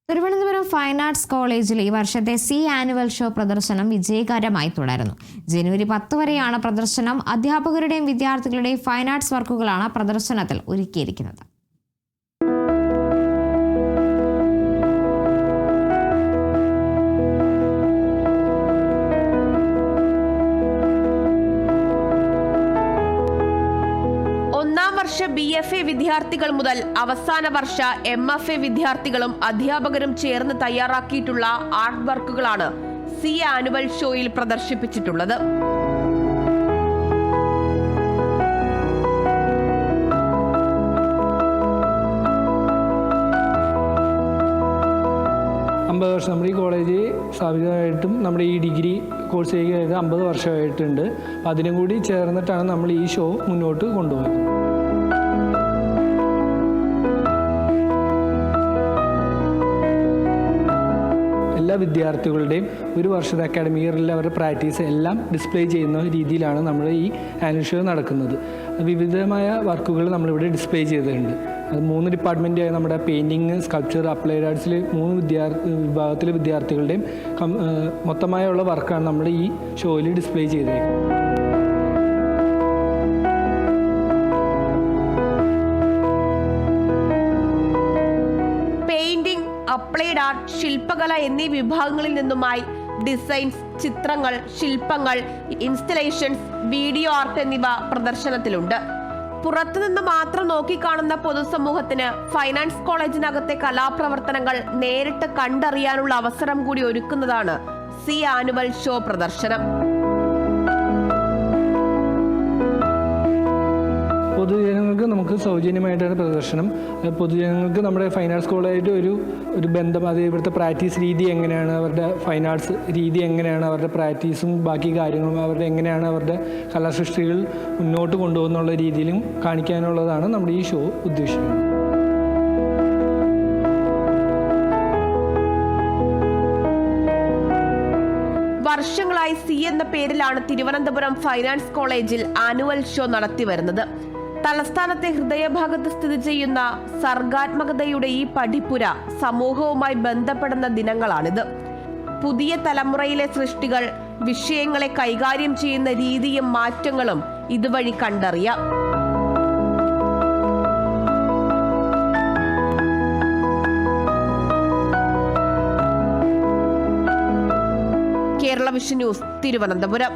Thiruvananthapuram fine arts കോളേജിൽ ഈ വർഷത്തെ സി ആനുവൽ ഷോ പ്രദർശനം വിജയകരമായി തുടരുന്നു. ജനുവരി 10 വരെയാണ് പ്രദർശനം. അധ്യാപകരുടെയും വിദ്യാർത്ഥികളുടെയും ഫൈൻ ആർട്സ് വർക്കുകളാണ് പ്രദർശനത്തിൽ ഒരുക്കിയിരിക്കുന്നത്. BFA വിദ്യാർത്ഥികൾ മുതൽ അവസാന വർഷ MFA വിദ്യാർത്ഥികളും അധ്യാപകരും ചേർന്ന് തയ്യാറാക്കിയിട്ടുള്ള ആർട്ട് വർക്കുകളാണ് സി ആനുവൽ ഷോയിൽ പ്രദർശിപ്പിച്ചിട്ടുള്ളത്. വർഷം നമ്മുടെ ഈ കോളേജ് സ്ഥാപിതമായിട്ടും നമ്മുടെ ഈ ഡിഗ്രി കോഴ്സ് ചെയ്യുന്നത് 50 വർഷമായിട്ടുണ്ട്. അപ്പം അതിനും കൂടി ചേർന്നിട്ടാണ് നമ്മൾ ഈ ഷോ മുന്നോട്ട് കൊണ്ടുപോകുന്നത്. എല്ലാ വിദ്യാർത്ഥികളുടെയും ഒരു വർഷത്തെ അക്കാഡമിക് ഇയറിൽ അവരുടെ പ്രാക്ടീസ് എല്ലാം ഡിസ്പ്ലേ ചെയ്യുന്ന രീതിയിലാണ് നമ്മൾ ഈ ആനുവൽ ഷോ നടക്കുന്നത്. വിവിധമായ വർക്കുകൾ നമ്മളിവിടെ ഡിസ്പ്ലേ ചെയ്തിട്ടുണ്ട്. അത് 3 ഡിപ്പാർട്ട്മെൻറ്റായ നമ്മുടെ പെയിൻറ്റിങ്, സ്കൾപ്ചർ, അപ്ലൈഡ് ആർട്സിൽ 3 വിഭാഗത്തിലെ വിദ്യാർത്ഥികളുടെയും മൊത്തമായുള്ള വർക്കാണ് നമ്മൾ ഈ ഷോയിൽ ഡിസ്പ്ലേ ചെയ്തേക്കുന്നത്. പെയിന്റിംഗ്, അപ്ലൈഡ് ആർട്ട്, ശില്പകല എന്നീ വിഭാഗങ്ങളിൽ നിന്നുമായി ഡിസൈൻസ്, ചിത്രങ്ങൾ, ശില്പങ്ങൾ, ഇൻസ്റ്റലേഷൻസ്, വീഡിയോ ആർട്ട് എന്നിവ പ്രദർശനത്തിലുണ്ട്. പുറത്തുനിന്ന് മാത്രം നോക്കിക്കാണുന്ന പൊതുസമൂഹത്തിന് ഫൈൻ ആർട്സ് കോളേജിനകത്തെ കലാപ്രവർത്തനങ്ങൾ നേരിട്ട് കണ്ടറിയാനുള്ള അവസരം കൂടി ഒരുക്കുന്നതാണ് സി ആനുവൽ ഷോ പ്രദർശനം. പൊതുജനങ്ങൾക്ക് നമുക്ക് സൗജന്യമായിട്ടാണ് പ്രദർശനം. പൊതുജനങ്ങൾക്ക് നമ്മുടെ ഫൈൻ ആർട്സ് കോളേജായിട്ട് ഒരു ബന്ധം, അത് ഇവിടുത്തെ പ്രാക്ടീസ് രീതി എങ്ങനെയാണ്, അവരുടെ ഫൈൻ ആർട്സ് രീതി എങ്ങനെയാണ്, അവരുടെ പ്രാക്ടീസും ബാക്കി കാര്യങ്ങളും അവരുടെ എങ്ങനെയാണ് അവരുടെ കലാസൃഷ്ടികൾ മുന്നോട്ട് കൊണ്ടുപോകുന്നുള്ള രീതിയിലും കാണിക്കാനുള്ളതാണ് നമ്മുടെ ഈ ഷോ ഉദ്ദേശിക്കുന്നത്. വർഷങ്ങളായി സി എന്ന പേരിലാണ് തിരുവനന്തപുരം ഫൈൻ ആർട്സ് കോളേജിൽ ആനുവൽ ഷോ നടത്തിവരുന്നത്. തലസ്ഥാനത്തെ ഹൃദയഭാഗത്ത് സ്ഥിതി ചെയ്യുന്ന സർഗാത്മകതയുടെ ഈ പടിപ്പുര സമൂഹവുമായി ബന്ധപ്പെടുന്ന ദിനങ്ങളാണിത്. പുതിയ തലമുറയിലെ സൃഷ്ടികൾ, വിഷയങ്ങളെ കൈകാര്യം ചെയ്യുന്ന രീതിയും മാറ്റങ്ങളും ഇതുവഴി കണ്ടറിയാം. Kerala vision news, Thiruvananthapuram.